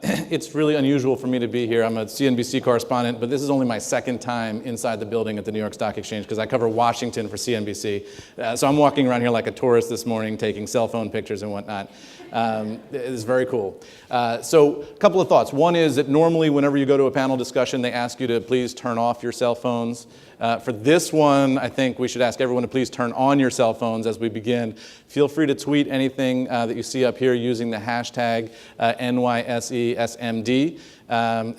It's really unusual for me to be here. I'm a CNBC correspondent, but this is only my second time inside the building at the New York Stock Exchange because I cover Washington for CNBC. So I'm walking around here like a tourist this morning, taking cell phone pictures and whatnot. It's very cool. So a couple of thoughts. One is that normally whenever you go to a panel discussion, they ask you to please turn off your cell phones. For this one, I think we should ask everyone to please turn on your cell phones as we begin. Feel free to tweet anything that you see up here using the hashtag NYSESMD.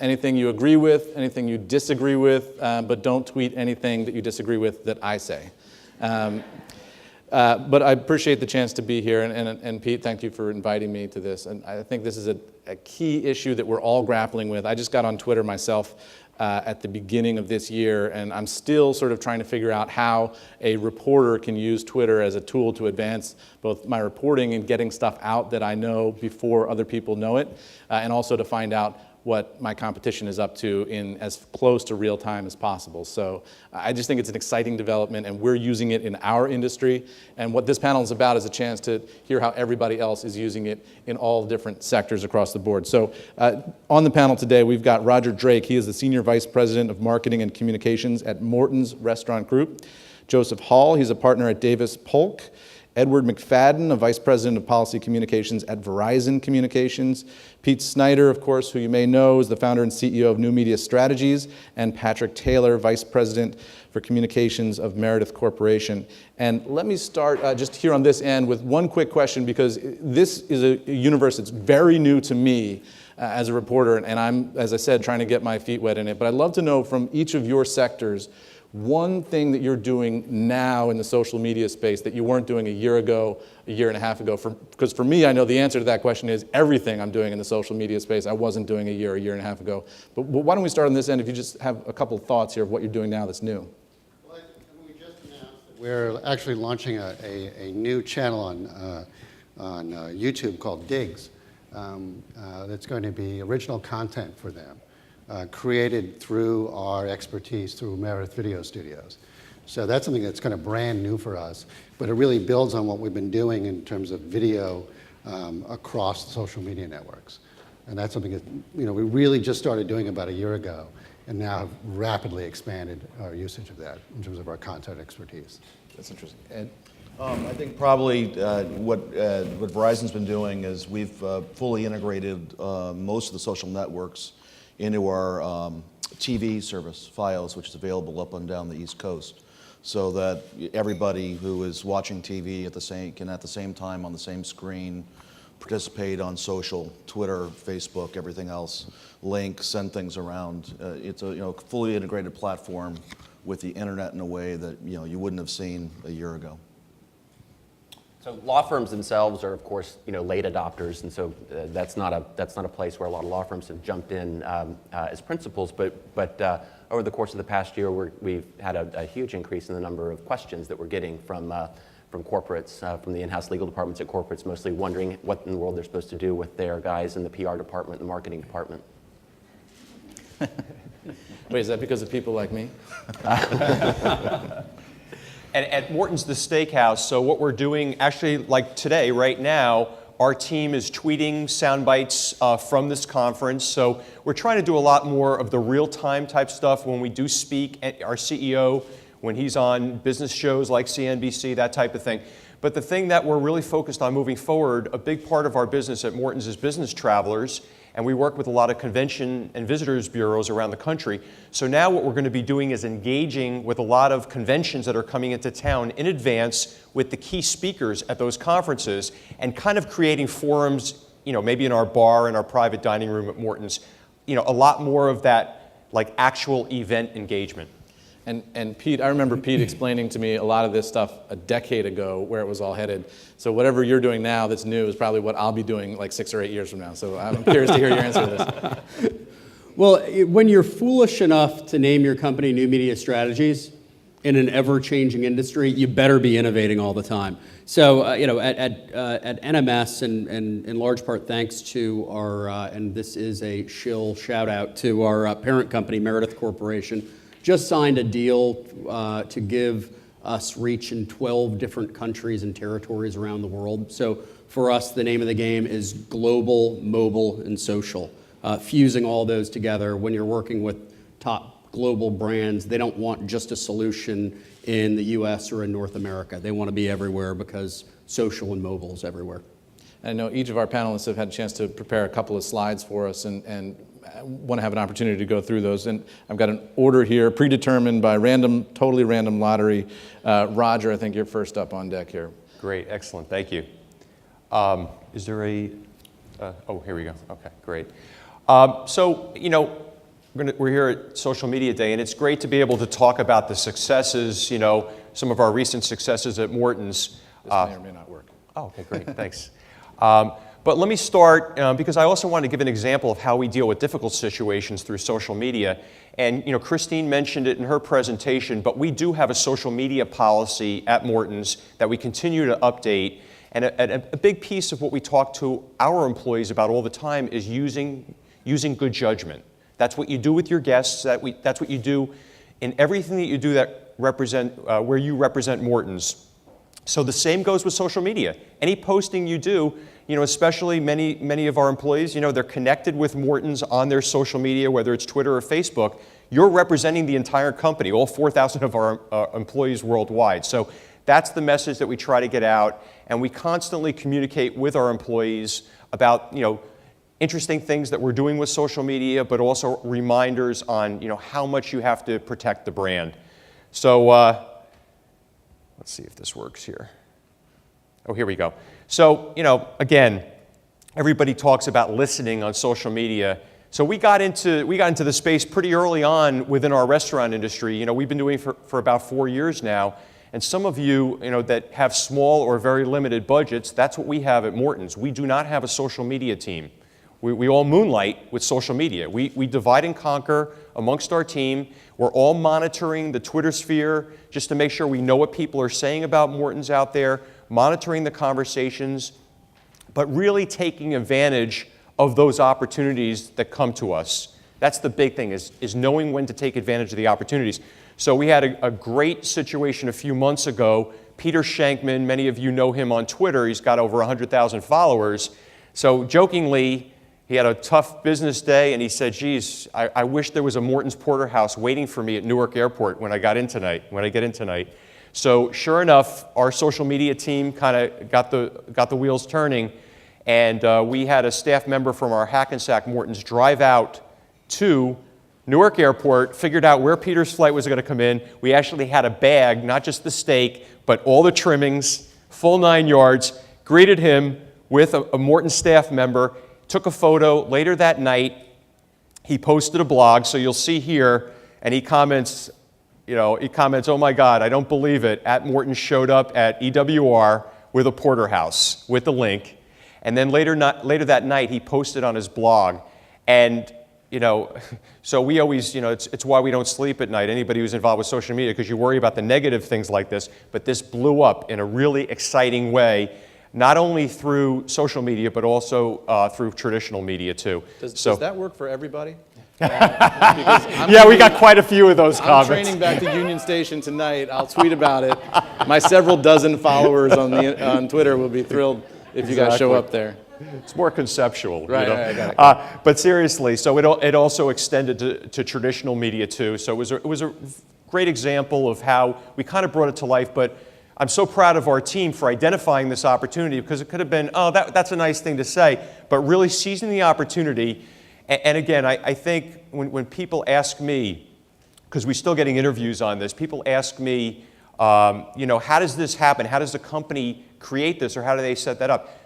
Anything you agree with, anything you disagree with, but don't tweet anything that you disagree with that I say. But I appreciate the chance to be here, and Pete, thank you for inviting me to this. And I think this is a key issue that we're all grappling with. I just got on Twitter myself at the beginning of this year, and I'm still sort of trying to figure out how a reporter can use Twitter as a tool to advance both my reporting and getting stuff out that I know before other people know it, and also to find out what my competition is up to in as close to real time as possible. So I just think it's an exciting development, and we're using it in our industry. And what this panel is about is a chance to hear how everybody else is using it in all different sectors across the board. So on the panel today, we've got Roger Drake. He is the Senior Vice President of Marketing and Communications at Morton's Restaurant Group. Joseph Hall, he's a partner at Davis Polk. Edward McFadden, a Vice President of Policy Communications at Verizon Communications. Pete Snyder, of course, who you may know, is the founder and CEO of New Media Strategies. And Patrick Taylor, Vice President for Communications of Meredith Corporation. And let me start just here on this end with one quick question, because this is a universe that's very new to me as a reporter, and I'm, as I said, trying to get my feet wet in it. But I'd love to know from each of your sectors, one thing that you're doing now in the social media space that you weren't doing a year ago, a year and a half ago. Because for me, I know the answer to that question is everything I'm doing in the social media space I wasn't doing a year and a half ago. But why don't we start on this end if you just have a couple of thoughts here of what you're doing now that's new. Well, we just announced that we're actually launching a new channel on YouTube called Digs. That's going to be original content for them. Created through our expertise through Meredith Video Studios. So that's something that's kind of brand new for us, but it really builds on what we've been doing in terms of video across the social media networks. And that's something that we really just started doing about a year ago, and now have rapidly expanded our usage of that in terms of our content expertise. That's interesting. Ed? I think probably what Verizon's been doing is we've fully integrated most of the social networks into our TV service, Files, which is available up and down the East Coast, so that everybody who is watching TV can at the same time on the same screen participate on social, Twitter, Facebook, everything else, link, send things around. It's a fully integrated platform with the internet in a way that you wouldn't have seen a year ago. So law firms themselves are, of course, late adopters, and so that's not a place where a lot of law firms have jumped in as principals. But over the course of the past year, we've had a huge increase in the number of questions that we're getting from corporates, from the in-house legal departments at corporates, mostly wondering what in the world they're supposed to do with their guys in the PR department, the marketing department. Wait, is that because of people like me? And at Morton's The Steakhouse, so what we're doing, actually like today, right now, our team is tweeting sound bites from this conference. So we're trying to do a lot more of the real-time type stuff when we do speak, our CEO, when he's on business shows like CNBC, that type of thing. But the thing that we're really focused on moving forward, a big part of our business at Morton's is business travelers, and we work with a lot of convention and visitors bureaus around the country. So now what we're going to be doing is engaging with a lot of conventions that are coming into town in advance with the key speakers at those conferences, and kind of creating forums, maybe in our bar, in our private dining room at Morton's, a lot more of that like actual event engagement. And Pete, I remember Pete explaining to me a lot of this stuff a decade ago, where it was all headed. So whatever you're doing now that's new is probably what I'll be doing like 6 or 8 years from now. So I'm curious to hear your answer to this. Well, when you're foolish enough to name your company New Media Strategies in an ever-changing industry, you better be innovating all the time. So, at NMS, and in large part thanks to our, and this is a shill shout out to our parent company, Meredith Corporation, just signed a deal to give us reach in 12 different countries and territories around the world. So for us, the name of the game is global, mobile, and social. fusing all those together. When you're working with top global brands, they don't want just a solution in the US or in North America. They want to be everywhere because social and mobile is everywhere. I know each of our panelists have had a chance to prepare a couple of slides for us, and I want to have an opportunity to go through those. And I've got an order here, predetermined by totally random lottery. Roger, I think you're first up on deck here. Great, excellent, thank you. Is there a, oh, here we go, okay, great. So, you know, we're here at Social Media Day, and it's great to be able to talk about the successes, you know, some of our recent successes at Morton's. This may or may not work. Oh, okay, great, thanks. But let me start, because I also want to give an example of how we deal with difficult situations through social media. And, you know, Christine mentioned it in her presentation, but we do have a social media policy at Morton's that we continue to update. And a big piece of what we talk to our employees about all the time is using good judgment. That's what you do with your guests. That's what you do in everything that you do that where you represent Morton's. So the same goes with social media. Any posting you do, you know, especially many of our employees, you know, they're connected with Morton's on their social media, whether it's Twitter or Facebook. You're representing the entire company, all 4,000 of our employees worldwide. So that's the message that we try to get out, and we constantly communicate with our employees about, you know, interesting things that we're doing with social media, but also reminders on, you know, how much you have to protect the brand. So let's see if this works here. Oh, here we go. So, you know, again, everybody talks about listening on social media. So we got into the space pretty early on within our restaurant industry. You know, we've been doing it for about 4 years now. And some of you, you know, that have small or very limited budgets, that's what we have at Morton's. We do not have a social media team. We all moonlight with social media. We divide and conquer amongst our team. We're all monitoring the Twitter sphere just to make sure we know what people are saying about Morton's out there, monitoring the conversations, but really taking advantage of those opportunities that come to us. That's the big thing, is knowing when to take advantage of the opportunities. So we had a great situation a few months ago. Peter Shankman, many of you know him on Twitter. He's got over 100,000 followers. So jokingly, he had a tough business day, and he said, geez, I wish there was a Morton's Porterhouse waiting for me at Newark Airport when I get in tonight. So sure enough, our social media team kind of got the wheels turning, and we had a staff member from our Hackensack Morton's drive out to Newark Airport, figured out where Peter's flight was going to come in. We actually had a bag, not just the steak, but all the trimmings, full 9 yards, greeted him with a Morton staff member, took a photo. Later that night, he posted a blog, so you'll see here, and he comments, oh my God, I don't believe it. At Morton showed up at EWR with a porterhouse, with the link. And then later that night, he posted on his blog. And, you know, so we always, you know, it's why we don't sleep at night, anybody who's involved with social media, because you worry about the negative things like this. But this blew up in a really exciting way, not only through social media, but also through traditional media, too. Does that work for everybody? Yeah, we got quite a few of those comments. I'm training back to Union Station tonight. I'll tweet about it. My several dozen followers on Twitter will be thrilled if you guys show up there. It's more conceptual. Right, you know? right, got it. But seriously, so it also extended to traditional media, too. So it was a great example of how we kind of brought it to life. But I'm so proud of our team for identifying this opportunity, because it could have been, oh, that's a nice thing to say, but really seizing the opportunity. And again, I think when people ask me, because we're still getting interviews on this, people ask me, you know, how does this happen? How does the company create this, or how do they set that up?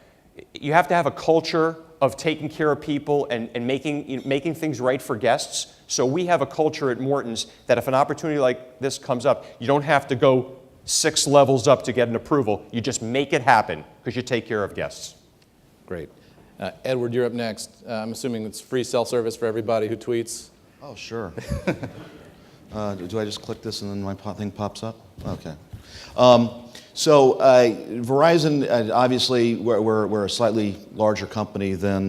You have to have a culture of taking care of people and making things right for guests. So we have a culture at Morton's that if an opportunity like this comes up, you don't have to go 6 levels up to get an approval. You just make it happen because you take care of guests. Great. Edward, you're up next. I'm assuming it's free self-service for everybody who tweets. Oh, sure. Do I just click this and then my thing pops up? Okay. So Verizon, obviously, we're a slightly larger company than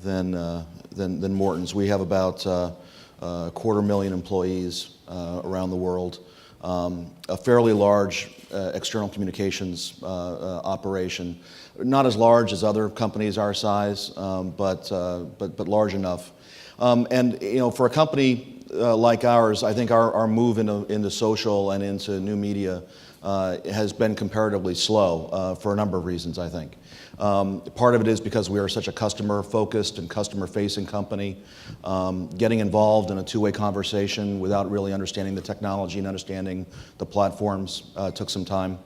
Morton's. We have about 250,000 employees around the world. a fairly large external communications operation. Not as large as other companies our size, but large enough. And for a company like ours, I think our move into social and into new media has been comparatively slow for a number of reasons, I think. Part of it is because we are such a customer-focused and customer-facing company. Getting involved in a two-way conversation without really understanding the technology and understanding the platforms took some time.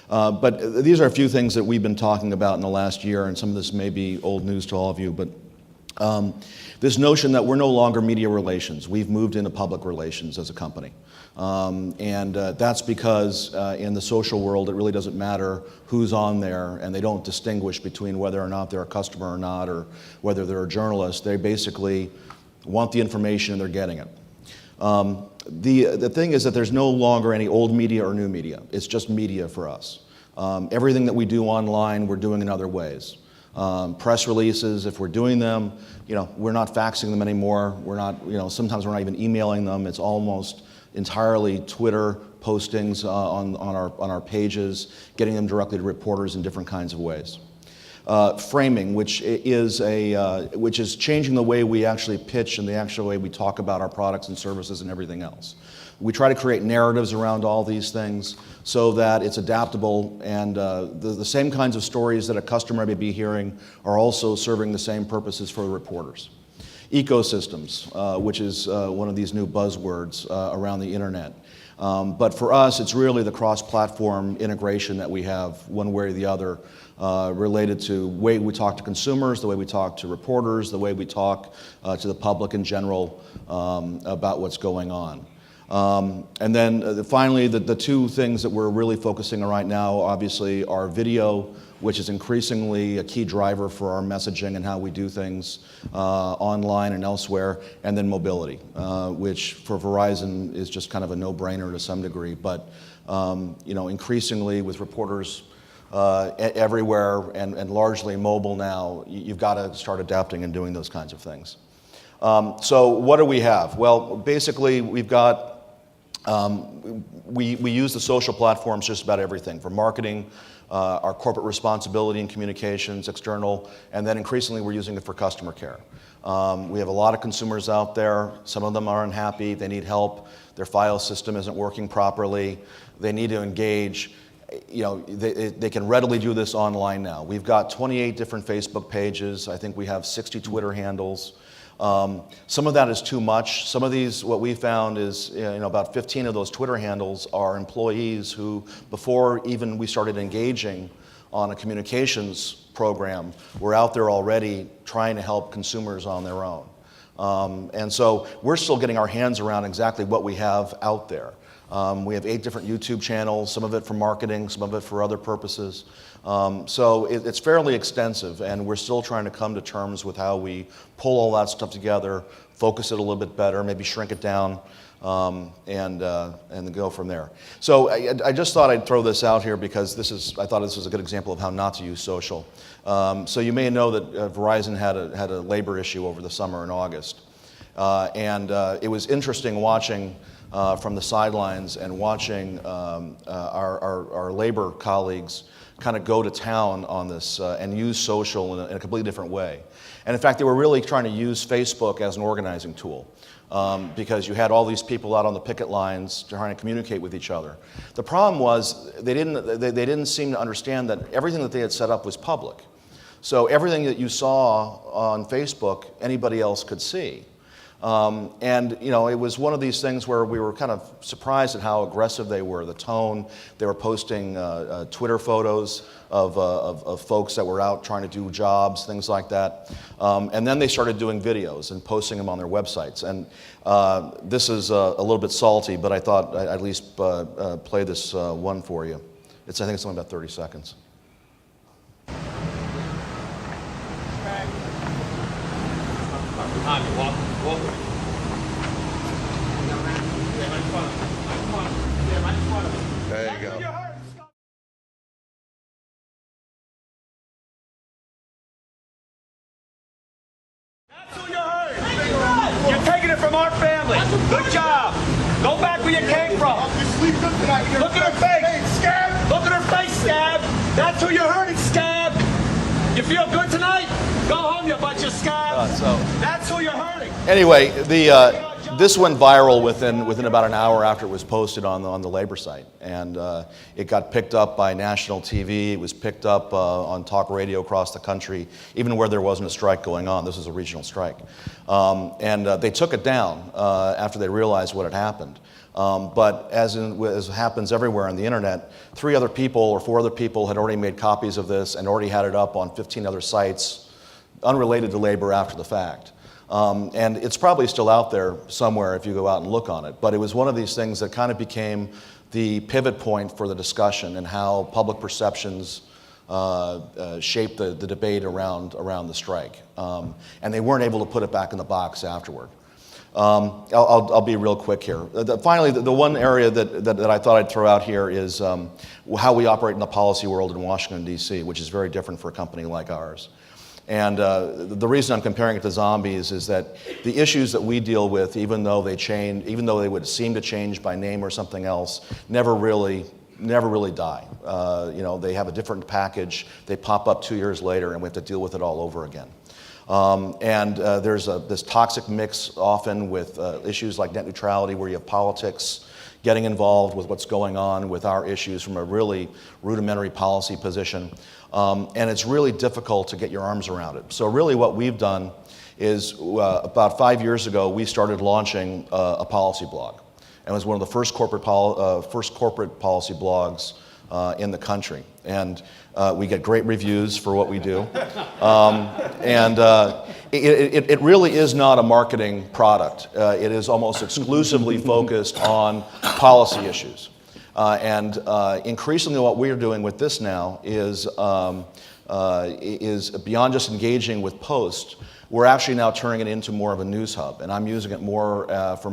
But these are a few things that we've been talking about in the last year, and some of this may be old news to all of you, but this notion that we're no longer media relations. We've moved into public relations as a company. And that's because in the social world, it really doesn't matter who's on there, and they don't distinguish between whether or not they're a customer or not, or whether they're a journalist. They basically want the information and they're getting it. The thing is that there's no longer any old media or new media. It's just media for us. Everything that we do online, we're doing in other ways. Press releases, if we're doing them, we're not faxing them anymore. We're not, sometimes we're not even emailing them. It's almost entirely Twitter postings on our pages, getting them directly to reporters in different kinds of ways. Framing, which is changing the way we actually pitch and the actual way we talk about our products and services and everything else. We try to create narratives around all these things so that it's adaptable, and the same kinds of stories that a customer may be hearing are also serving the same purposes for the reporters. Ecosystems, which is one of these new buzzwords around the internet. But for us, it's really the cross-platform integration that we have, one way or the other, related to the way we talk to consumers, the way we talk to reporters, the way we talk to the public in general about what's going on. And then finally, the two things that we're really focusing on right now, obviously, are video, which is increasingly a key driver for our messaging and how we do things online and elsewhere, and then mobility, which for Verizon is just kind of a no-brainer to some degree. But increasingly with reporters everywhere and largely mobile now, you've got to start adapting and doing those kinds of things. So what do we have? Well, basically, we've got we use the social platforms just about everything, for marketing, our corporate responsibility and communications, external, and then increasingly we're using it for customer care. We have a lot of consumers out there. Some of them are unhappy. They need help. Their file system isn't working properly. They need to engage. They can readily do this online now. We've got 28 different Facebook pages. I think we have 60 Twitter handles. Some of that is too much. Some of these, what we found is, about 15 of those Twitter handles are employees who, before even we started engaging on a communications program, were out there already trying to help consumers on their own. And so we're still getting our hands around exactly what we have out there. We have 8 different YouTube channels, some of it for marketing, some of it for other purposes. So it's fairly extensive, and we're still trying to come to terms with how we pull all that stuff together, focus it a little bit better, maybe shrink it down, and go from there. So I just thought I'd throw this out here because I thought this was a good example of how not to use social. So you may know that Verizon had a labor issue over the summer in August, and it was interesting watching from the sidelines and watching our labor colleagues kind of go to town on this and use social in a completely different way. And in fact, they were really trying to use Facebook as an organizing tool because you had all these people out on the picket lines trying to communicate with each other. The problem was they didn't seem to understand that everything that they had set up was public. So everything that you saw on Facebook, anybody else could see. It was one of these things where we were kind of surprised at how aggressive they were, the tone. They were posting Twitter photos of folks that were out trying to do jobs, things like that. And then they started doing videos and posting them on their websites. And this is a little bit salty, but I thought I'd at least play this one for you. I think it's only about 30 seconds. There you go. That's who you heard. You're taking it from our family. Good job. Go back where you came from. Look at her face. Scab. Look at her face, Scab. That's who you're hurting, Scab. You feel good tonight? Go home, you bunch of scabs. That's who you're hurting. Anyway, this went viral within about an hour after it was posted on the labor site, and it got picked up by national TV. It was picked up on talk radio across the country, even where there wasn't a strike going on. This was a regional strike, and they took it down after they realized what had happened. But as happens everywhere on the internet, 4 other people had already made copies of this and already had it up on 15 other sites unrelated to labor after the fact. And it's probably still out there somewhere if you go out and look on it. But it was one of these things that kind of became the pivot point for the discussion and how public perceptions shaped the debate around the strike. And they weren't able to put it back in the box afterward. I'll be real quick here. Finally, the one area that I thought I'd throw out here is how we operate in the policy world in Washington, D.C., which is very different for a company like ours. And the reason I'm comparing it to zombies is that the issues that we deal with, even though they would seem to change by name or something else, never really die. They have a different package. They pop up 2 years later, and we have to deal with it all over again. There's this toxic mix often with issues like net neutrality, where you have politics getting involved with what's going on with our issues from a really rudimentary policy position. And it's really difficult to get your arms around it. So really what we've done is about 5 years ago, we started launching a policy blog. And it was one of the first corporate policy blogs in the country. And we get great reviews for what we do. It really is not a marketing product. It is almost exclusively focused on policy issues. Increasingly what we're doing with this now is beyond just engaging with posts, we're actually now turning it into more of a news hub. And I'm using it more for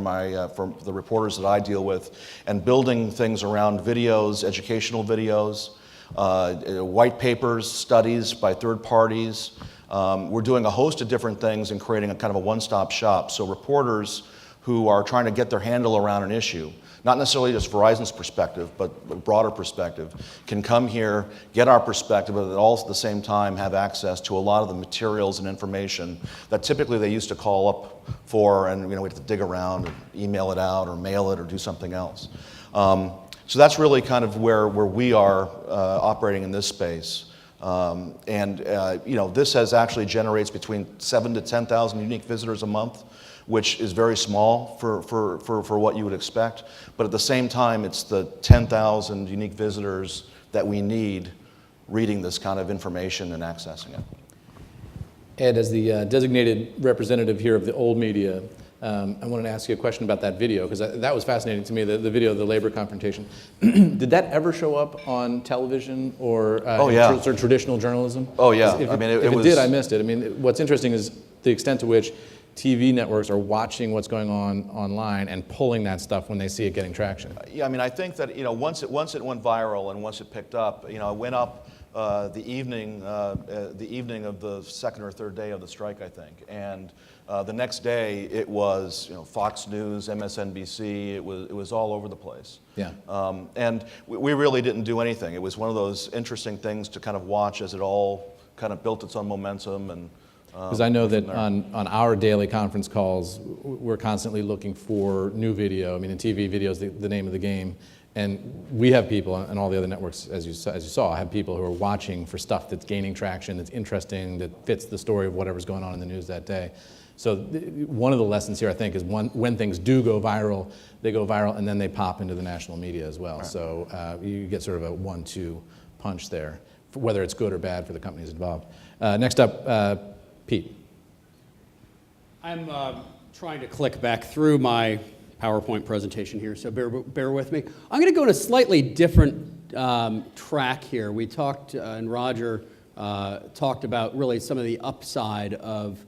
the reporters that I deal with, and building things around videos, educational videos, white papers, studies by third parties. We're doing a host of different things and creating a kind of a one-stop shop. So reporters who are trying to get their handle around an issue, not necessarily just Verizon's perspective, but a broader perspective, can come here, get our perspective, but all at the same time have access to a lot of the materials and information that typically they used to call up for, and we have to dig around and email it out or mail it or do something else. So that's really kind of where we are operating in this space. This actually generates between 7,000 to 10,000 unique visitors a month, which is very small for what you would expect. But at the same time, it's the 10,000 unique visitors that we need reading this kind of information and accessing it. Ed, as the designated representative here of the old media, I wanted to ask you a question about that video, because that was fascinating to me, the video of the labor confrontation. Did that ever show up on television or traditional journalism? Oh, yeah. If it did, I missed it. I mean, what's interesting is the extent to which TV networks are watching what's going on online and pulling that stuff when they see it getting traction. Yeah, I mean, I think that once it went viral and once it picked up, it went up the evening of the second or third day of the strike, I think, and the next day it was Fox News, MSNBC, it was all over the place. Yeah. And we really didn't do anything. It was one of those interesting things to kind of watch as it all kind of built its own momentum. And because I know that on our daily conference calls, we're constantly looking for new video. I mean, in TV, video is the name of the game. And we have people, and all the other networks, as you saw, have people who are watching for stuff that's gaining traction, that's interesting, that fits the story of whatever's going on in the news that day. So one of the lessons here, I think, is when things do go viral, they go viral, and then they pop into the national media as well. Right. So you get sort of a 1-2 punch there, whether it's good or bad for the companies involved. Next up, Pete. I'm trying to click back through my PowerPoint presentation here, so bear with me. I'm going to go in a slightly different track here. We talked, and Roger talked about really some of the upside of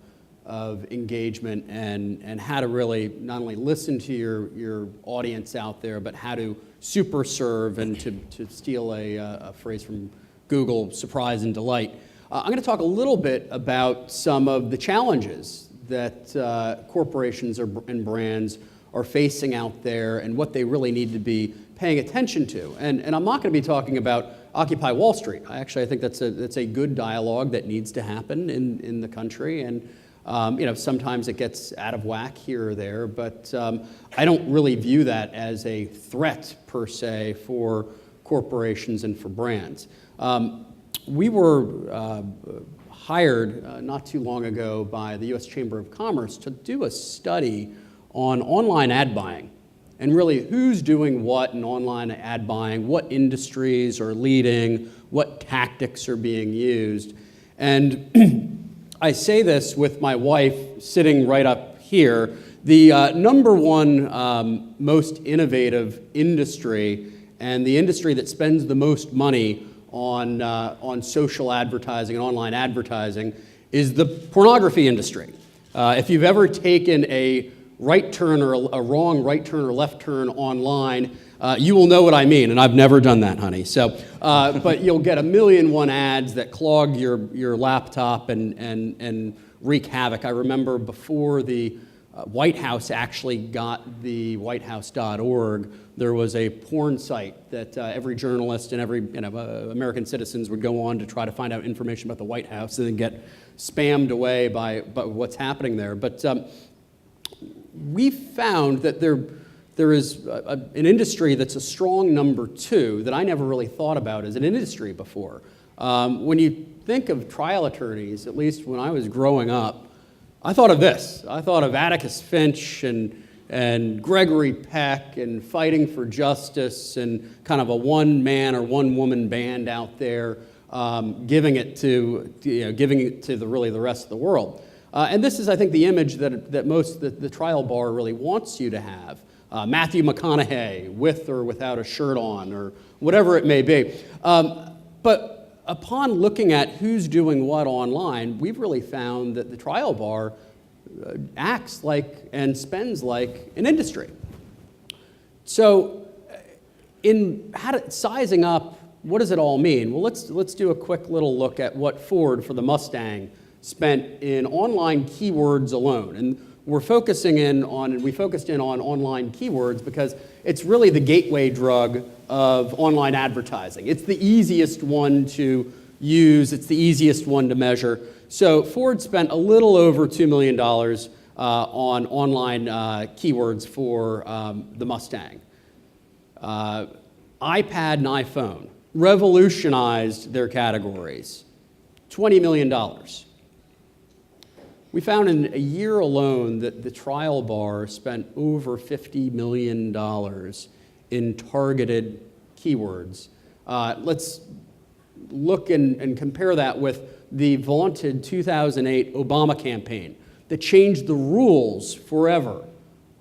engagement and how to really not only listen to your audience out there, but how to super serve, and to steal a phrase from Google, surprise and delight. I'm going to talk a little bit about some of the challenges that corporations and brands are facing out there and what they really need to be paying attention to. And I'm not going to be talking about Occupy Wall Street. I think that's a good dialogue that needs to happen in the country. And sometimes it gets out of whack here or there, but I don't really view that as a threat per se for corporations and for brands. We were hired not too long ago by the U.S. Chamber of Commerce to do a study on online ad buying and really who's doing what in online ad buying, what industries are leading, what tactics are being used. And I say this with my wife sitting right up here. The number one most innovative industry and the industry that spends the most money on social advertising and online advertising is the pornography industry. If you've ever taken a right turn or a wrong right turn or left turn online, you will know what I mean, and I've never done that, honey. So, but you'll get 1,000,001 ads that clog your laptop and wreak havoc. I remember before the White House actually got the whitehouse.org, there was a porn site that every journalist and every American citizens would go on to try to find out information about the White House and then get spammed away by what's happening there. But we found that there is an industry that's a strong number two that I never really thought about as an industry before. When you think of trial attorneys, at least when I was growing up, I thought of this. I thought of Atticus Finch and Gregory Peck and fighting for justice and kind of a one-man or one-woman band out there giving it to the rest of the world. And this is, I think, the image that most the trial bar really wants you to have. Matthew McConaughey with or without a shirt on or whatever it may be. But upon looking at who's doing what online, we've really found that the trial bar acts like and spends like an industry. So in sizing up, what does it all mean? Well, let's do a quick little look at what Ford for the Mustang spent in online keywords alone. And we focused in on online keywords because it's really the gateway drug of online advertising. It's the easiest one to use. It's the easiest one to measure. So Ford spent a little over $2 million on online keywords for the Mustang. iPad and iPhone revolutionized their categories. $20 million. We found in a year alone that the trial bar spent over $50 million in targeted keywords. Let's look and compare that with the vaunted 2008 Obama campaign that changed the rules forever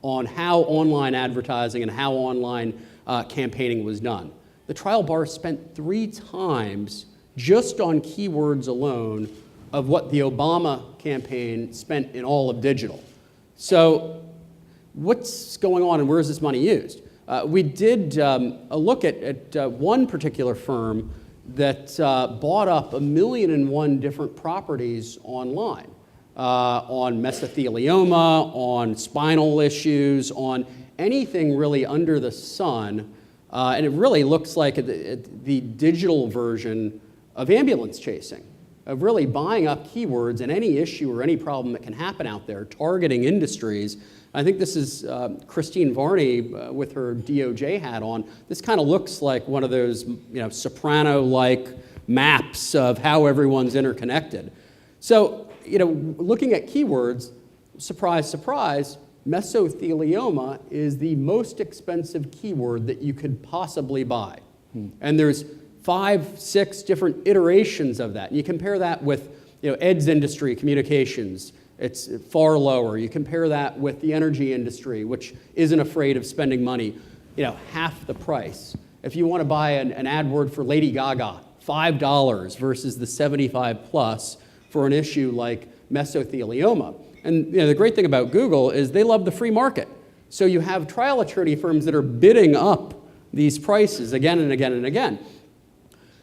on how online advertising and how online campaigning was done. The trial bar spent 3 times just on keywords alone of what the Obama campaign spent in all of digital. So what's going on and where is this money used? We did a look at one particular firm that bought up 1,000,001 different properties online, on mesothelioma, on spinal issues, on anything really under the sun. And it really looks like the digital version of ambulance chasing, of really buying up keywords and any issue or any problem that can happen out there, targeting industries. I think this is Christine Varney with her DOJ hat on. This kind of looks like one of those Soprano-like maps of how everyone's interconnected. So, looking at keywords, surprise, surprise, mesothelioma is the most expensive keyword that you could possibly buy. And there's 5, 6 different iterations of that. And you compare that with Ed's industry, communications, it's far lower. You compare that with the energy industry, which isn't afraid of spending money, half the price. If you want to buy an AdWord for Lady Gaga, $5 versus the 75 plus for an issue like mesothelioma. And the great thing about Google is they love the free market. So you have trial attorney firms that are bidding up these prices again and again and again.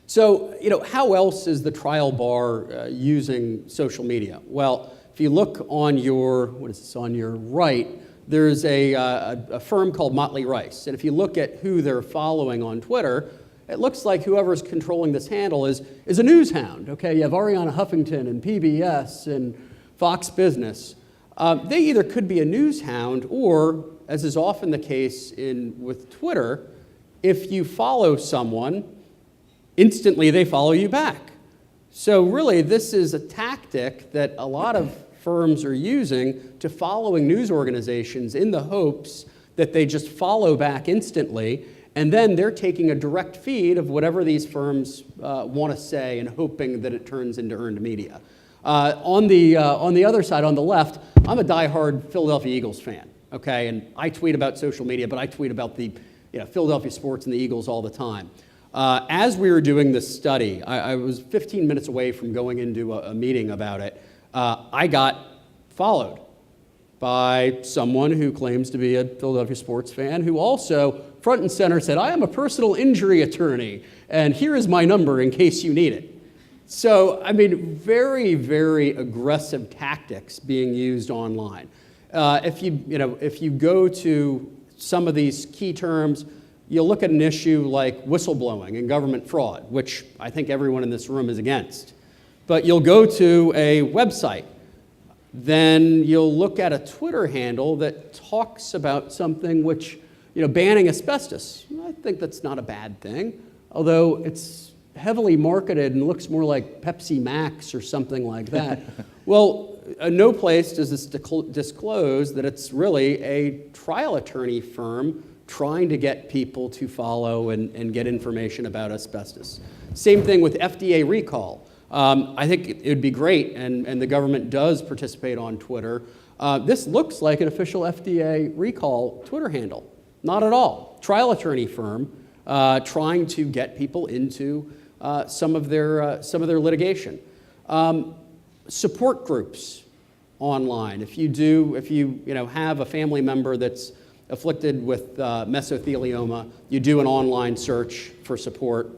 So, how else is the trial bar using social media? Well, If you look on your, what is this, on your right, there's a firm called Motley Rice. And if you look at who they're following on Twitter, it looks like whoever's controlling this handle is a news hound. Okay, you have Ariana Huffington and PBS and Fox Business. They either could be a news hound or, as is often the case with Twitter, if you follow someone, instantly they follow you back. So really, this is a tactic that a lot of firms are using to following news organizations in the hopes that they just follow back instantly, and then they're taking a direct feed of whatever these firms want to say and hoping that it turns into earned media. On the other side, on the left, I'm a diehard Philadelphia Eagles fan, okay? And I tweet about social media, but I tweet about the Philadelphia sports and the Eagles all the time. As we were doing this study, I was 15 minutes away from going into a meeting about it. I got followed by someone who claims to be a Philadelphia sports fan, who also front and center said, I am a personal injury attorney, and here is my number in case you need it. So, I mean, very, very aggressive tactics being used online. If you go to some of these key terms, you'll look at an issue like whistleblowing and government fraud, which I think everyone in this room is against. But you'll go to a website, then you'll look at a Twitter handle that talks about something which, banning asbestos. I think that's not a bad thing, although it's heavily marketed and looks more like Pepsi Max or something like that. Well, no place does this disclose that it's really a trial attorney firm trying to get people to follow and get information about asbestos. Same thing with FDA recall. I think it would be great, and the government does participate on Twitter. This looks like an official FDA recall Twitter handle. Not at all. Trial attorney firm trying to get people into some of their litigation. Support groups online. If you have a family member that's afflicted with mesothelioma, you do an online search for support.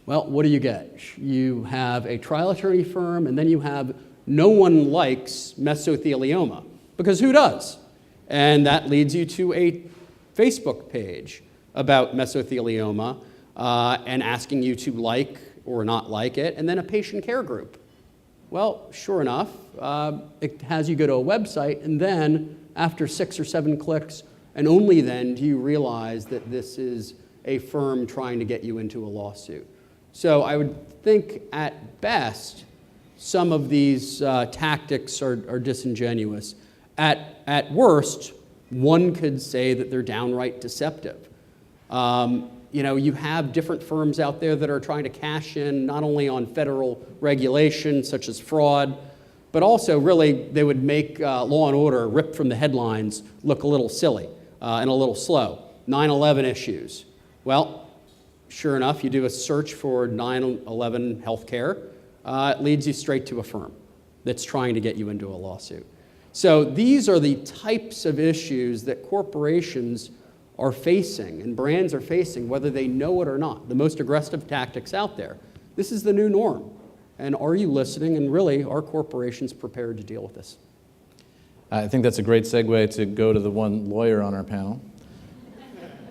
Well, what do you get? You have a trial attorney firm, and then you have no one likes mesothelioma, because who does? And that leads you to a Facebook page about mesothelioma and asking you to like or not like it, and then a patient care group. Well, sure enough, it has you go to a website, and then after 6 or 7 clicks, and only then do you realize that this is a firm trying to get you into a lawsuit. So I would think at best, some of these tactics are disingenuous. At worst, one could say that they're downright deceptive. You have different firms out there that are trying to cash in not only on federal regulation, such as fraud, but also really they would make Law and Order, ripped from the headlines, look a little silly and a little slow. 9/11 issues. Well, sure enough, you do a search for 9/11 healthcare, it leads you straight to a firm that's trying to get you into a lawsuit. So these are the types of issues that corporations are facing and brands are facing, whether they know it or not. The most aggressive tactics out there. This is the new norm. And are you listening? And really, are corporations prepared to deal with this? I think that's a great segue to go to the one lawyer on our panel.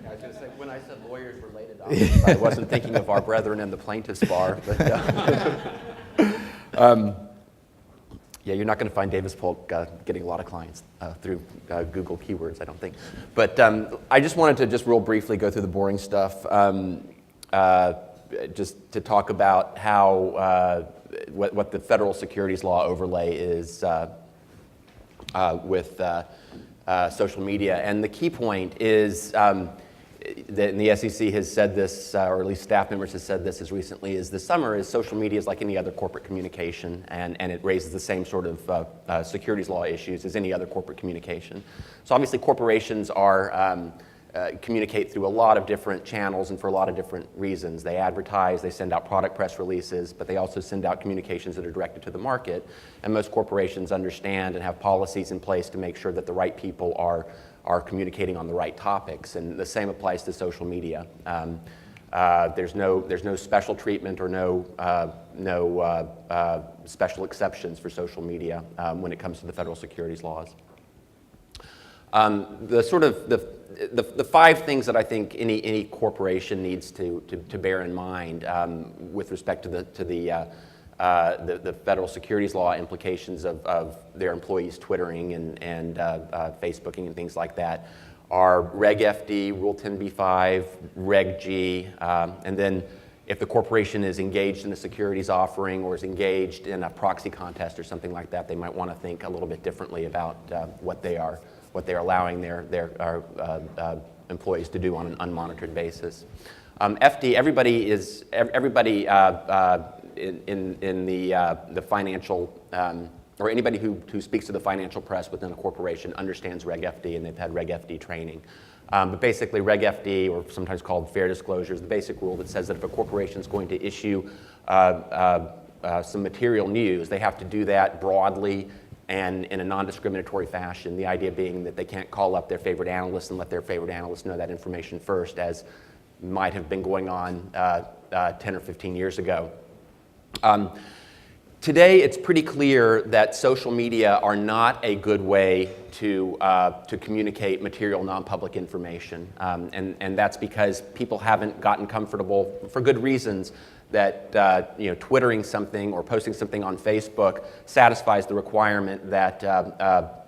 I was going to say, when I said lawyers related options, I wasn't thinking of our brethren in the plaintiff's bar. But, yeah, you're not going to find Davis Polk getting a lot of clients through Google keywords, I don't think. But I just wanted to just real briefly go through the boring stuff, just to talk about how what the federal securities law overlay is with social media. And the key point is that the SEC has said this, or at least staff members have said this as recently as this summer, is social media is like any other corporate communication, and it raises the same sort of securities law issues as any other corporate communication. So obviously corporations are communicate through a lot of different channels and for a lot of different reasons. They advertise, they send out product press releases, but they also send out communications that are directed to the market. And most corporations understand and have policies in place to make sure that the right people are communicating on the right topics. And the same applies to social media. There's no special treatment or no special exceptions for social media when it comes to the federal securities laws. The five things that I think any corporation needs to bear in mind with respect to the federal securities law implications of their employees twittering and Facebooking and things like that are Reg FD, Rule 10b-5, Reg G, and then if the corporation is engaged in a securities offering or is engaged in a proxy contest or something like that, they might want to think a little bit differently about what they're allowing their employees to do on an unmonitored basis. FD, everybody in the financial, or anybody who speaks to the financial press within a corporation understands Reg FD, and they've had Reg FD training. But basically, Reg FD, or sometimes called fair disclosure, is the basic rule that says that if a corporation is going to issue some material news, they have to do that broadly and in a non-discriminatory fashion, the idea being that they can't call up their favorite analyst and let their favorite analyst know that information first, as might have been going on 10 or 15 years ago. Today, it's pretty clear that social media are not a good way to communicate material non-public information, and that's because people haven't gotten comfortable, for good reasons, that twittering something or posting something on Facebook satisfies the requirement that that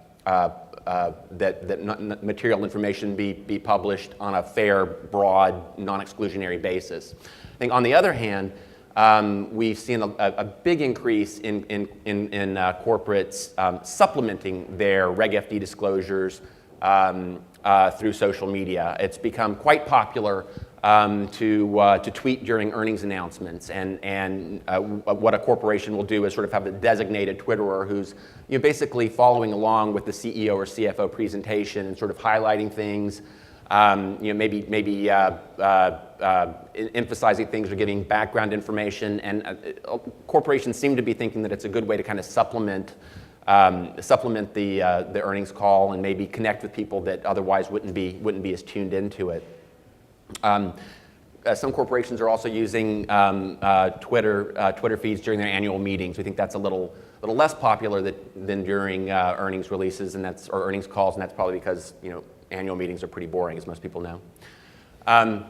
material information be published on a fair, broad, non-exclusionary basis. I think on the other hand, we've seen a big increase in corporates supplementing their Reg FD disclosures through social media. It's become quite popular to tweet during earnings announcements, and what a corporation will do is sort of have a designated Twitterer who's basically following along with the CEO or CFO presentation and sort of highlighting things, maybe emphasizing things or giving background information, and corporations seem to be thinking that it's a good way to kind of supplement the earnings call and maybe connect with people that otherwise wouldn't be as tuned into it. Some corporations are also using Twitter feeds during their annual meetings. We think that's a little less popular than during earnings releases or earnings calls, and that's probably because annual meetings are pretty boring, as most people know. Rule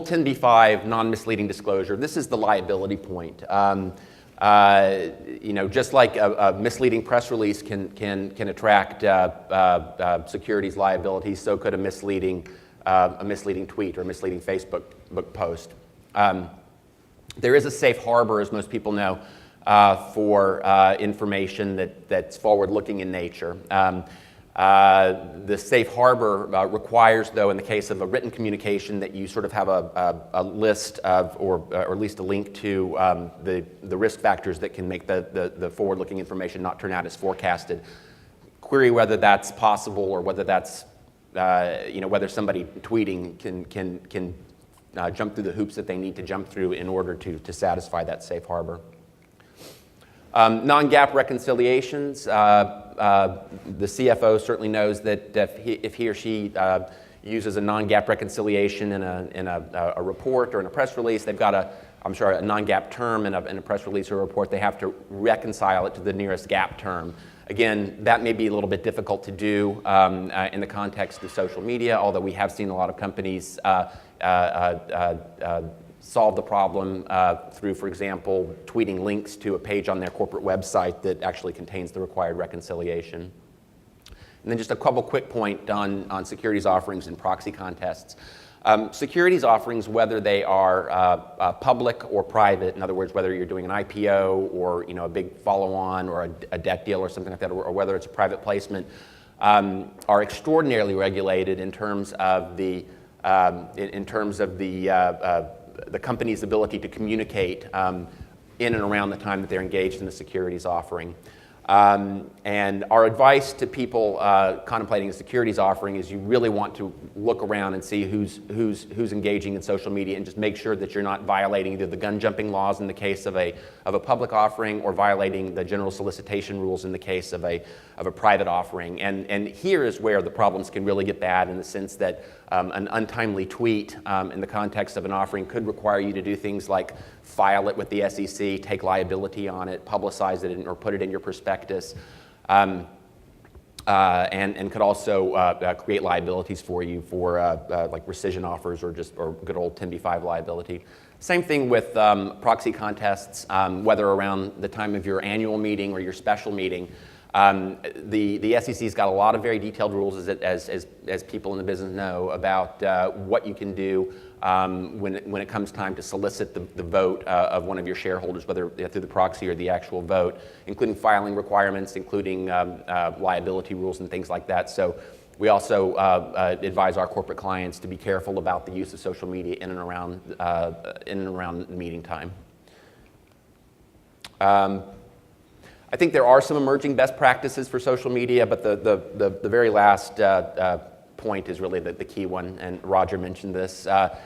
10b-5, non-misleading disclosure. This is the liability point. Just like a misleading press release can attract securities liability, so could a misleading tweet or a misleading Facebook post. There is a safe harbor, as most people know, for information that's forward-looking in nature. The safe harbor requires, though, in the case of a written communication, that you sort of have a list of, or at least a link to the risk factors that can make the forward-looking information not turn out as forecasted. Query whether that's possible, or whether that's whether somebody tweeting can jump through the hoops that they need to jump through in order to satisfy that safe harbor. Non-GAAP reconciliations. The CFO certainly knows that if he or she uses a non-GAAP reconciliation in a report or in a press release, they've got a non-GAAP term in a press release or a report. They have to reconcile it to the nearest GAAP term. Again, that may be a little bit difficult to do in the context of social media, although we have seen a lot of companies solve the problem through, for example, tweeting links to a page on their corporate website that actually contains the required reconciliation. And then just a couple quick points on securities offerings and proxy contests. Securities offerings, whether they are public or private, in other words, whether you're doing an IPO or a big follow-on or a debt deal or something like that, or whether it's a private placement, are extraordinarily regulated in terms of the company's ability to communicate in and around the time that they're engaged in the securities offering. And our advice to people contemplating a securities offering is you really want to look around and see who's engaging in social media, and just make sure that you're not violating either the gun jumping laws in the case of a public offering, or violating the general solicitation rules in the case of a private offering. And here is where the problems can really get bad, in the sense that an untimely tweet in the context of an offering could require you to do things like file it with the SEC, take liability on it, publicize it, or put it in your prospectus, and could also create liabilities for you for like rescission offers, or good old 10b-5 liability. Same thing with proxy contests, whether around the time of your annual meeting or your special meeting. The SEC's got a lot of very detailed rules, as people in the business know, about what you can do when it comes time to solicit the vote of one of your shareholders, whether through the proxy or the actual vote, including filing requirements, including liability rules and things like that. So we also advise our corporate clients to be careful about the use of social media in and around meeting time. I think there are some emerging best practices for social media, but the very last point is really the key one, and Roger mentioned this.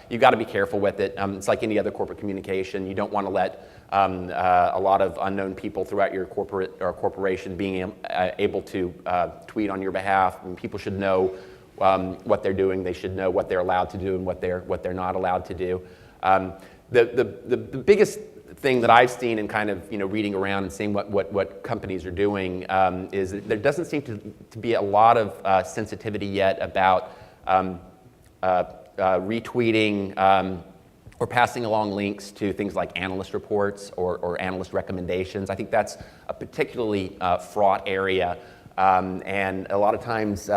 You've got to be careful with it. It's like any other corporate communication. You don't want to let a lot of unknown people throughout your corporation being able to tweet on your behalf. And people should know what they're doing. They should know what they're allowed to do and what they're not allowed to do. The biggest thing that I've seen in kind of reading around and seeing what companies are doing is that there doesn't seem to be a lot of sensitivity yet about retweeting or passing along links to things like analyst reports or analyst recommendations. I think that's a particularly fraught area. And a lot of times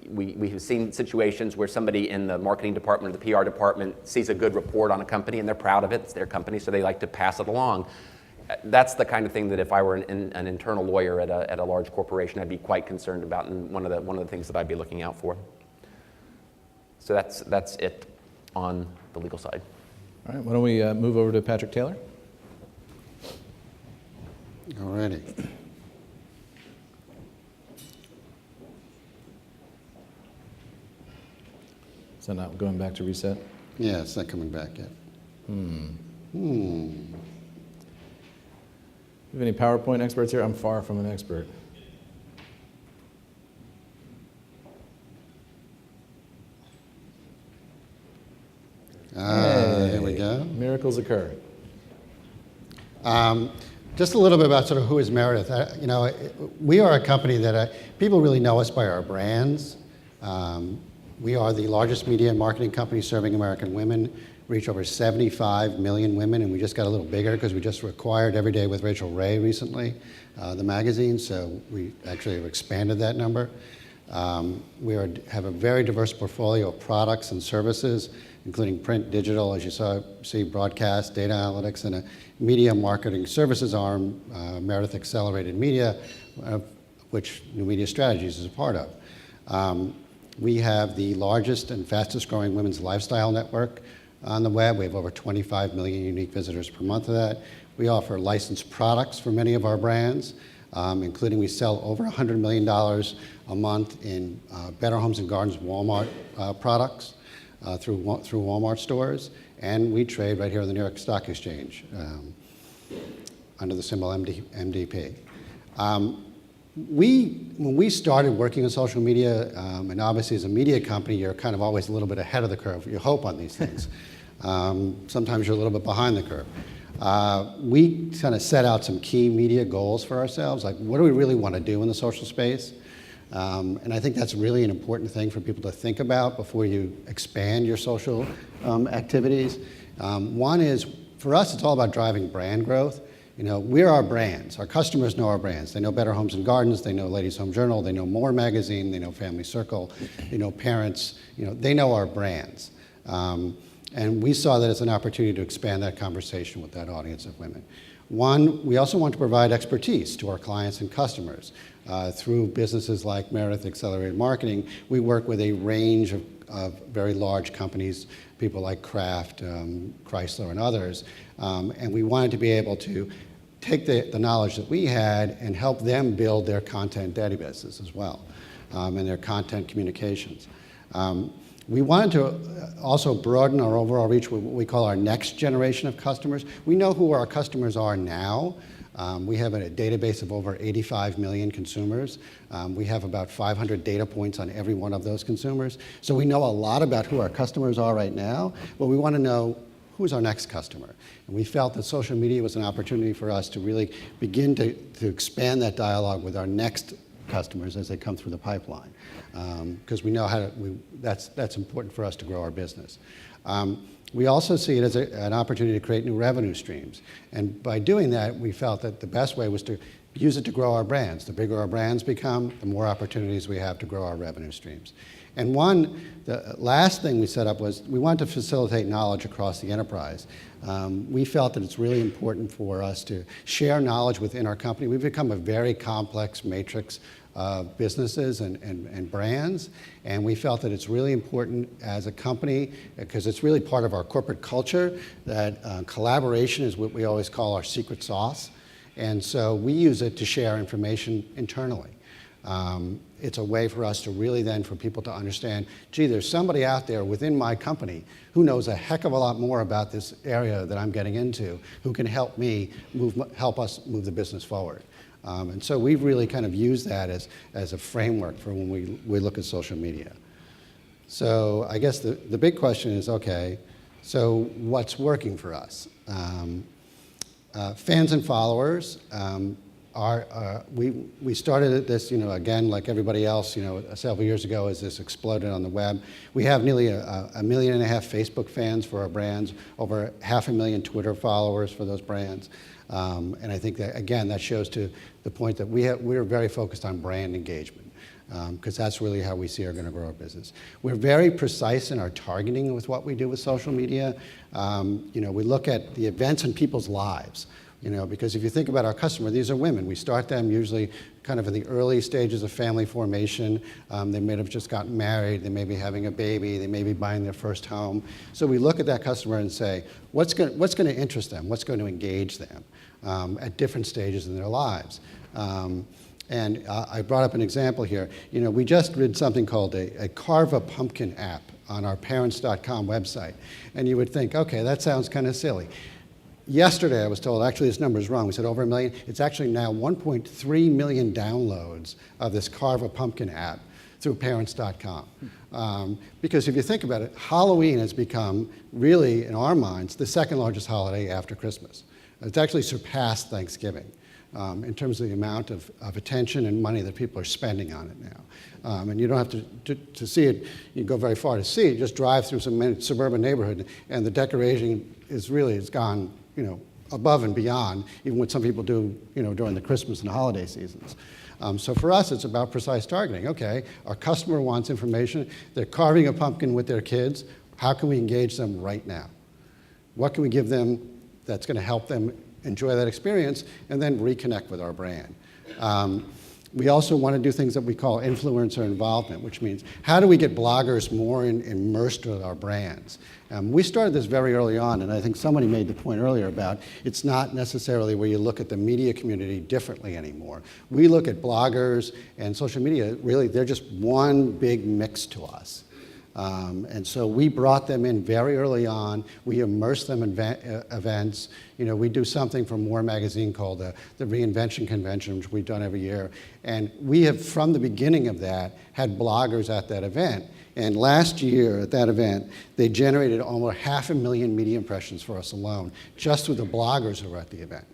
we have seen situations where somebody in the marketing department or the PR department sees a good report on a company and they're proud of it. It's their company, so they like to pass it along. That's the kind of thing that if I were an internal lawyer at a large corporation, I'd be quite concerned about, and one of the things that I'd be looking out for. So that's it on the legal side. All right, why don't we move over to Patrick Taylor? All righty. So not going back to reset? Yeah, it's not coming back yet. You have any PowerPoint experts here? I'm far from an expert. There we go. Miracles occur. Just a little bit about sort of who is Meredith. We are a company that people really know us by our brands. We are the largest media and marketing company serving American women, reach over 75 million women, and we just got a little bigger because we just acquired Every Day with Rachel Ray recently, the magazine, so we actually have expanded that number. We have a very diverse portfolio of products and services, including print, digital, as you see, broadcast, data analytics, and a media marketing services arm, Meredith Accelerated Media, which New Media Strategies is a part of. We have the largest and fastest growing women's lifestyle network on the web. We have over 25 million unique visitors per month of that. We offer licensed products for many of our brands, including we sell over $100 million a month in Better Homes and Gardens Walmart products through Walmart stores. And we trade right here on the New York Stock Exchange under the symbol MDP. When we started working on social media, and obviously as a media company, you're kind of always a little bit ahead of the curve. You hope on these things. Sometimes you're a little bit behind the curve. We kind of set out some key media goals for ourselves, like what do we really want to do in the social space? And I think that's really an important thing for people to think about before you expand your social activities. One is, for us, it's all about driving brand growth. We're our brands. Our customers know our brands. They know Better Homes and Gardens. They know Ladies Home Journal. They know More Magazine. They know Family Circle. They know Parents. They know our brands. And we saw that as an opportunity to expand that conversation with that audience of women. One, we also want to provide expertise to our clients and customers. Through businesses like Meredith Accelerated Marketing, we work with a range of very large companies, people like Kraft, Chrysler, and others. And we wanted to be able to take the knowledge that we had and help them build their content databases as well, and their content communications. We wanted to also broaden our overall reach with what we call our next generation of customers. We know who our customers are now. We have a database of over 85 million consumers. We have about 500 data points on every one of those consumers. So we know a lot about who our customers are right now, but we want to know who's our next customer. And we felt that social media was an opportunity for us to really begin to expand that dialogue with our next customers as they come through the pipeline, because we know that's important for us to grow our business. We also see it as an opportunity to create new revenue streams. And by doing that, we felt that the best way was to use it to grow our brands. The bigger our brands become, the more opportunities we have to grow our revenue streams. And the last thing we set up was we wanted to facilitate knowledge across the enterprise. We felt that it's really important for us to share knowledge within our company. We've become a very complex matrix of businesses and brands, and we felt that it's really important as a company, because it's really part of our corporate culture, that collaboration is what we always call our secret sauce. And so we use it to share information internally. It's a way for us to really then, for people to understand, gee, there's somebody out there within my company who knows a heck of a lot more about this area that I'm getting into, who can help us move the business forward. And so we've really kind of used that as a framework for when we look at social media. So I guess the big question is, okay, so what's working for us? Fans and followers. We started this, again, like everybody else, several years ago as this exploded on the web. We have nearly a 1.5 million Facebook fans for our brands, over 500,000 Twitter followers for those brands. And I think that, again, that shows to the point that we're very focused on brand engagement, because that's really how we see are going to grow our business. We're very precise in our targeting with what we do with social media. We look at the events in people's lives. Because if you think about our customer, these are women. We start them usually kind of in the early stages of family formation. They may have just gotten married. They may be having a baby. They may be buying their first home. So we look at that customer and say, what's going to interest them? What's going to engage them at different stages in their lives? And I brought up an example here. We just did something called a Carve a Pumpkin app on our parents.com website. And you would think, okay, that sounds kind of silly. Yesterday, I was told, actually, this number is wrong. We said over 1 million. It's actually now 1.3 million downloads of this Carve a Pumpkin app through parents.com. Because if you think about it, Halloween has become, really, in our minds, the second largest holiday after Christmas. It's actually surpassed Thanksgiving in terms of the amount of attention and money that people are spending on it now. And you don't have to see it, you go very far to see it. Just drive through some suburban neighborhood, and the decoration has gone above and beyond, even what some people do, during the Christmas and holiday seasons. So for us, it's about precise targeting. Okay, our customer wants information. They're carving a pumpkin with their kids. How can we engage them right now? What can we give them that's going to help them enjoy that experience and then reconnect with our brand? We also want to do things that we call influencer involvement, which means how do we get bloggers more immersed with our brands? We started this very early on, and I think somebody made the point earlier about it's not necessarily where you look at the media community differently anymore. We look at bloggers and social media, really, they're just one big mix to us. And so we brought them in very early on. We immersed them in events. We do something for More Magazine called the Reinvention Convention, which we've done every year. And we have, from the beginning of that, had bloggers at that event. And last year at that event, they generated almost 500,000 media impressions for us alone, just through the bloggers who were at the event.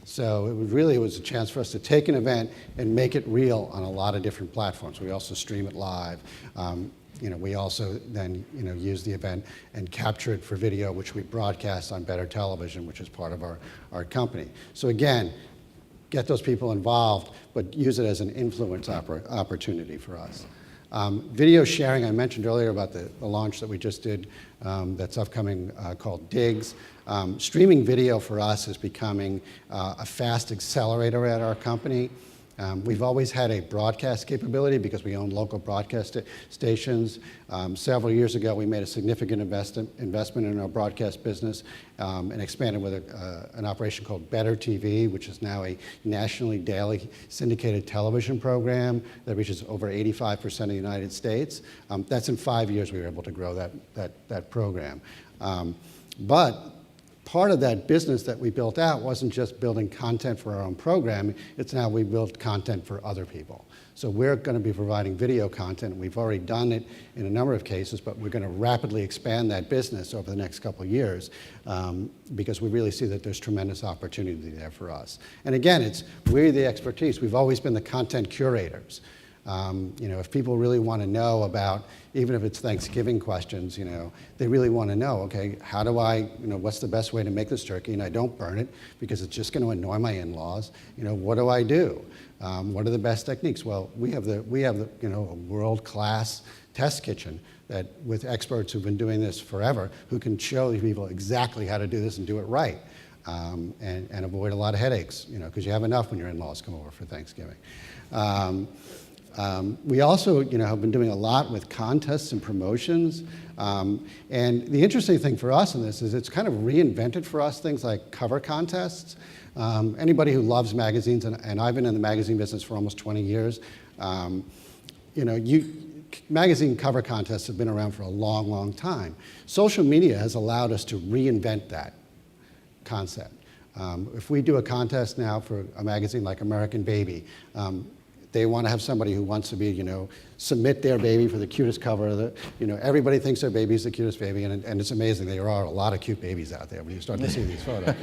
So it was a chance for us to take an event and make it real on a lot of different platforms. We also stream it live. We also then use the event and capture it for video, which we broadcast on Better Television, which is part of our company. So again, get those people involved, but use it as an influence opportunity for us. Video sharing, I mentioned earlier about the launch that we just did that's upcoming called Digs. Streaming video for us is becoming a fast accelerator at our company. We've always had a broadcast capability because we own local broadcast stations. Several years ago, we made a significant investment in our broadcast business and expanded with an operation called Better TV, which is now a nationally daily syndicated television program that reaches over 85% of the United States. That's in 5 years we were able to grow that program. But part of that business that we built out wasn't just building content for our own programming, it's now we build content for other people. So we're going to be providing video content. We've already done it in a number of cases, but we're going to rapidly expand that business over the next couple of years because we really see that there's tremendous opportunity there for us. And again, we're the expertise. We've always been the content curators. If people really want to know about, even if it's Thanksgiving questions, they really want to know, okay, how do I, what's the best way to make this turkey and I don't burn it because it's just going to annoy my in-laws? What do I do? What are the best techniques? Well, we have a world-class test kitchen that with experts who've been doing this forever, who can show people exactly how to do this and do it right. And avoid a lot of headaches, because you have enough when your in-laws come over for Thanksgiving. We also, have been doing a lot with contests and promotions. And the interesting thing for us in this is it's kind of reinvented for us things like cover contests. Anybody who loves magazines, and I've been in the magazine business for almost 20 years, magazine cover contests have been around for a long, long time. Social media has allowed us to reinvent that concept. If we do a contest now for a magazine like American Baby, they want to have somebody who wants to be, submit their baby for the cutest cover. Everybody thinks their baby's the cutest baby, and it's amazing. There are a lot of cute babies out there when you start to see these photos.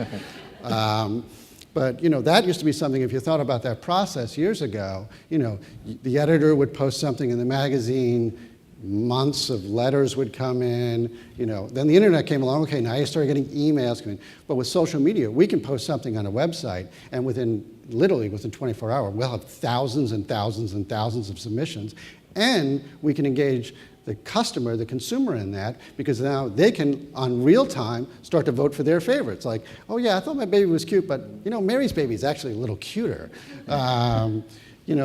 But that used to be something, if you thought about that process years ago, the editor would post something in the magazine, months of letters would come in, then the internet came along, okay, now you start getting emails coming in. But with social media, we can post something on a website, and literally within 24 hours, we'll have thousands and thousands and thousands of submissions, and we can engage the customer, the consumer in that, because now they can, on real time, start to vote for their favorites. Like, oh yeah, I thought my baby was cute, but Mary's baby is actually a little cuter.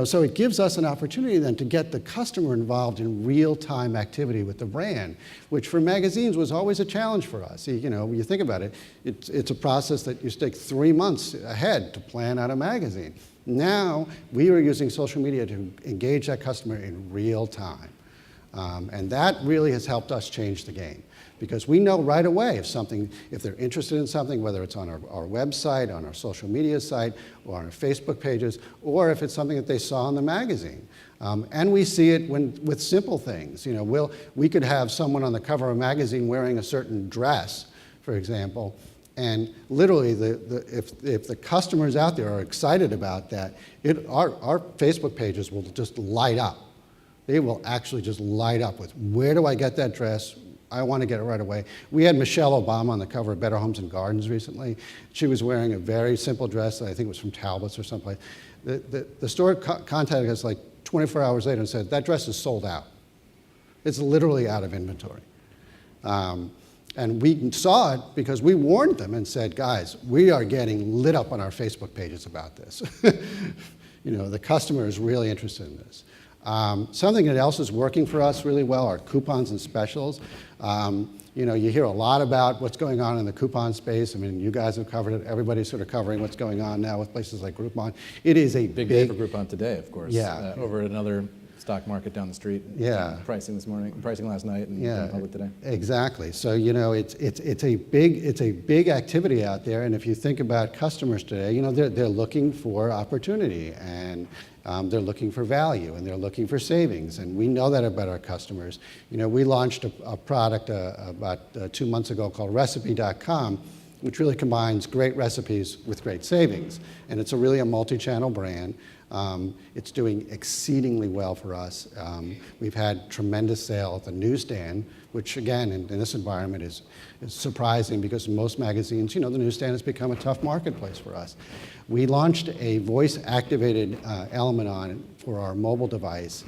So it gives us an opportunity then to get the customer involved in real-time activity with the brand, which for magazines was always a challenge for us. When you think about it, it's a process that used to take 3 months ahead to plan out a magazine. Now, we are using social media to engage that customer in real time. And that really has helped us change the game. Because we know right away if they're interested in something, whether it's on our website, on our social media site, or on our Facebook pages, or if it's something that they saw in the magazine. And we see it with simple things. We could have someone on the cover of a magazine wearing a certain dress, for example, and literally, if the customers out there are excited about that, our Facebook pages will just light up. They will actually just light up with, where do I get that dress? I want to get it right away. We had Michelle Obama on the cover of Better Homes and Gardens recently. She was wearing a very simple dress that I think was from Talbot's or someplace. The store contacted us like 24 hours later and said, that dress is sold out. It's literally out of inventory. And we saw it because we warned them and said, guys, we are getting lit up on our Facebook pages about this. The customer is really interested in this. Something that else is working for us really well are coupons and specials. You hear a lot about what's going on in the coupon space. I mean, you guys have covered it. Everybody's sort of covering what's going on now with places like Groupon. It is a Big day for Groupon today, of course. Yeah. Over at another stock market down the street. Yeah. Pricing last night, and Yeah, public today. Exactly. So it's a big activity out there. And if you think about customers today, they're looking for opportunity, and they're looking for value, and they're looking for savings. And we know that about our customers. We launched a product about 2 months ago called Recipe.com, which really combines great recipes with great savings. And it's really a multi-channel brand. It's doing exceedingly well for us. We've had tremendous sale at the newsstand, which again, in this environment is surprising because in most magazines, the newsstand has become a tough marketplace for us. We launched a voice-activated element on it for our mobile device,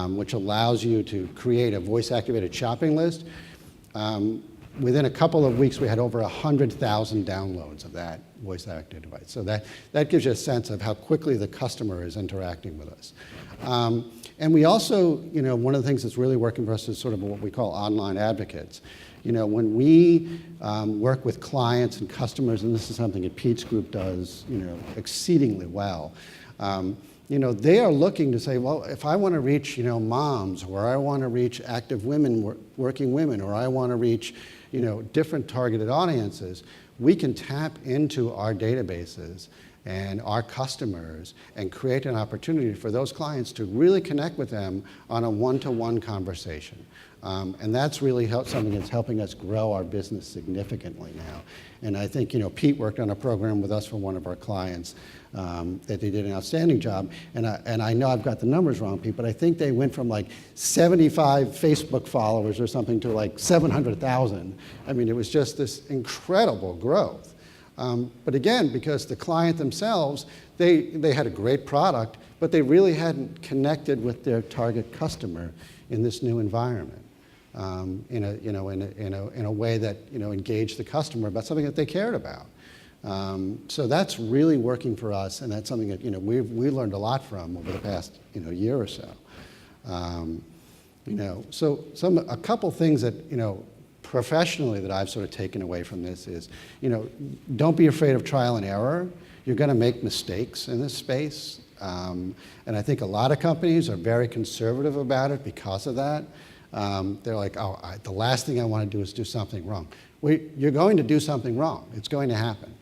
which allows you to create a voice-activated shopping list. within a couple of weeks, we had over 100,000 downloads of that voice-activated device. So that gives you a sense of how quickly the customer is interacting with us. And we also, one of the things that's really working for us is sort of what we call online advocates. When we work with clients and customers, and this is something that Pete's group does, exceedingly well, they are looking to say, well, if I want to reach, moms, or I want to reach active women, working women, or I want to reach, different targeted audiences, we can tap into our databases and our customers and create an opportunity for those clients to really connect with them on a one-to-one conversation. And that's really something that's helping us grow our business significantly now. And I think, Pete worked on a program with us for one of our clients that they did an outstanding job. And I know I've got the numbers wrong, Pete, but I think they went from like 75 Facebook followers or something to like 700,000. I mean, it was just this incredible growth. But again, because the client themselves, they had a great product, but they really hadn't connected with their target customer in this new environment. In a way that engaged the customer about something that they cared about. So that's really working for us, and that's something that we learned a lot from over the past year or so. So a couple things that professionally that I've sort of taken away from this is don't be afraid of trial and error. You're going to make mistakes in this space, and I think a lot of companies are very conservative about it because of that. They're like, the last thing I want to do is do something wrong. You're going to do something wrong. It's going to happen.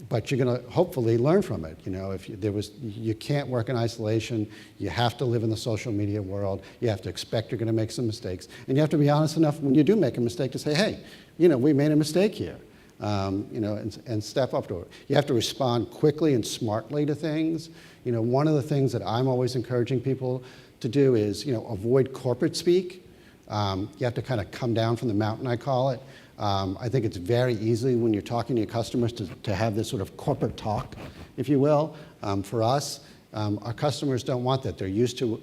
But you're going to hopefully learn from it. You can't work in isolation. You have to live in the social media world. You have to expect you're going to make some mistakes. And you have to be honest enough when you do make a mistake to say, hey, we made a mistake here. And step up to it. You have to respond quickly and smartly to things. One of the things that I'm always encouraging people to do is, avoid corporate speak. You have to kind of come down from the mountain, I call it. I think it's very easy when you're talking to your customers to have this sort of corporate talk, if you will. For us, our customers don't want that. They're used to,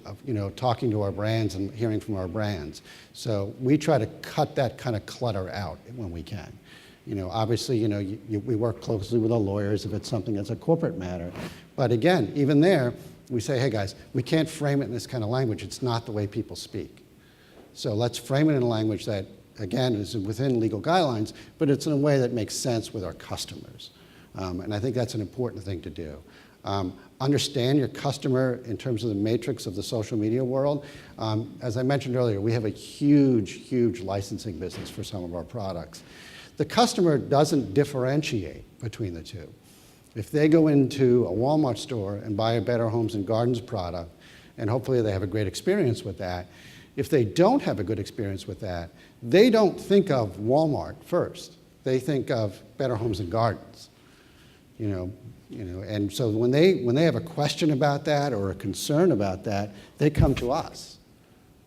talking to our brands and hearing from our brands. So we try to cut that kind of clutter out when we can. Obviously, we work closely with our lawyers if it's something that's a corporate matter. But again, even there, we say, hey guys, we can't frame it in this kind of language. It's not the way people speak. So let's frame it in a language that, again, is within legal guidelines, but it's in a way that makes sense with our customers. And I think that's an important thing to do. Understand your customer in terms of the matrix of the social media world. As I mentioned earlier, we have a huge, huge licensing business for some of our products. The customer doesn't differentiate between the two. If they go into a Walmart store and buy a Better Homes and Gardens product, and hopefully they have a great experience with that, if they don't have a good experience with that, they don't think of Walmart first. They think of Better Homes and Gardens. And so when they have a question about that or a concern about that, they come to us.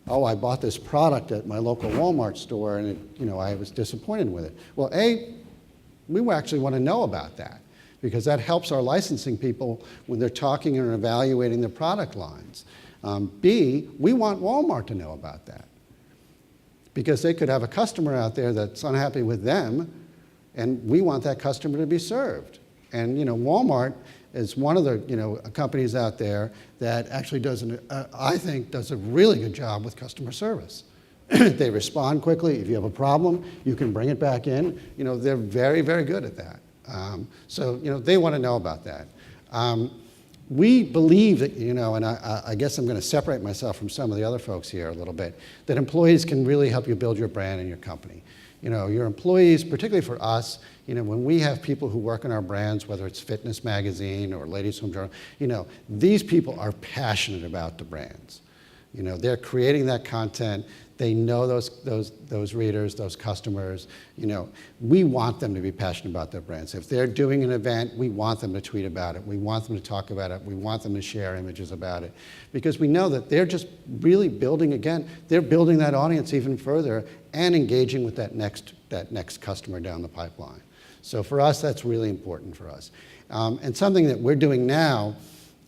Oh, I bought this product at my local Walmart store and I was disappointed with it. Well, we actually want to know about that, because that helps our licensing people when they're talking and evaluating their product lines. B, we want Walmart to know about that, because they could have a customer out there that's unhappy with them, and we want that customer to be served. And Walmart is one of the companies out there that actually I think does a really good job with customer service. They respond quickly. If you have a problem, you can bring it back in. They're very, very good at that. So they want to know about that. We believe that, and I guess I'm going to separate myself from some of the other folks here a little bit, that employees can really help you build your brand and your company. Your employees, particularly for us, when we have people who work in our brands, whether it's Fitness Magazine or Ladies Home Journal, these people are passionate about the brands. They're creating that content. They know those readers, those customers. We want them to be passionate about their brands. If they're doing an event, we want them to tweet about it. We want them to talk about it. We want them to share images about it. Because we know that they're just really building, again, they're building that audience even further and engaging with that next customer down the pipeline. So for us, that's really important for us. And something that we're doing now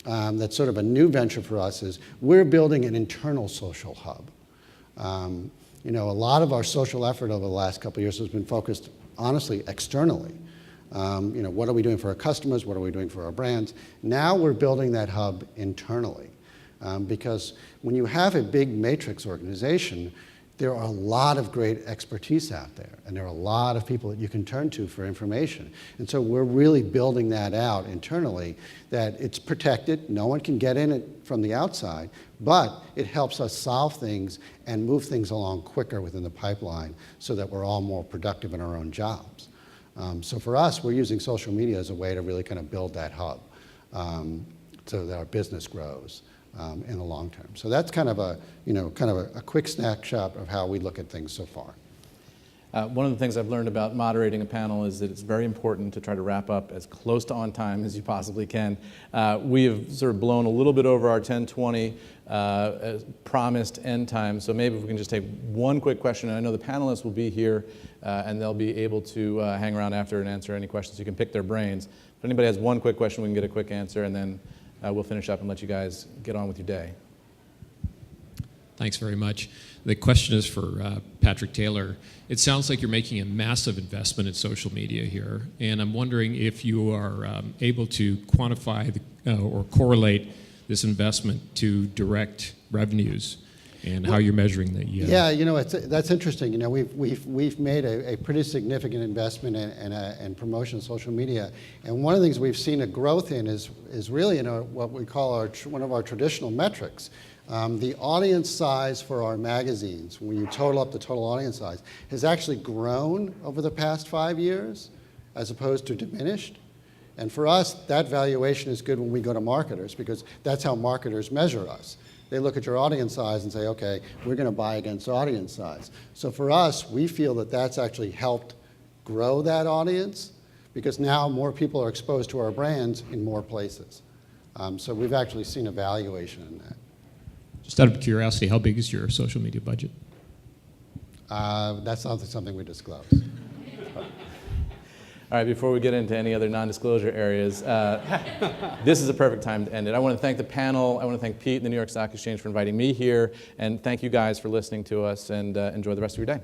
that's sort of a new venture for us is we're building an internal social hub. You know, a lot of our social effort over the last couple of years has been focused, honestly, externally. You know, what are we doing for our customers? What are we doing for our brands? Now we're building that hub internally. Because when you have a big matrix organization, there are a lot of great expertise out there, and there are a lot of people that you can turn to for information. And so we're really building that out internally, that it's protected, no one can get in it from the outside, but it helps us solve things and move things along quicker within the pipeline so that we're all more productive in our own jobs. So for us, we're using social media as a way to really kind of build that hub so that our business grows in the long term. So that's kind of a, you know, kind of a quick snapshot of how we look at things so far. One of the things I've learned about moderating a panel is that it's very important to try to wrap up as close to on time as you possibly can. We have sort of blown a little bit over our 10:20 promised end time, so maybe if we can just take one quick question. And I know the panelists will be here and they'll be able to hang around after and answer any questions. You can pick their brains. If anybody has one quick question, we can get a quick answer, and then we'll finish up and let you guys get on with your day. Thanks very much. The question is for Patrick Taylor. It sounds like you're making a massive investment in social media here, and I'm wondering if you are able to quantify or correlate this investment to direct revenues and how you're measuring the. Yeah, you know, that's interesting. You know, we've made a pretty significant investment in promotion of social media, and one of the things we've seen a growth in is really in what we call one of our traditional metrics. The audience size for our magazines, when you total up the total audience size, has actually grown over the past 5 years as opposed to diminished. And for us, that valuation is good when we go to marketers, because that's how marketers measure us. They look at your audience size and say, okay, we're going to buy against audience size. So for us, we feel that that's actually helped grow that audience, because now more people are exposed to our brands in more places. So we've actually seen a valuation in that. Just out of curiosity, how big is your social media budget? That's not something we disclose. All right, before we get into any other non-disclosure areas, this is a perfect time to end it. I want to thank the panel. I want to thank Pete and the New York Stock Exchange for inviting me here, and thank you guys for listening to us, and enjoy the rest of your day.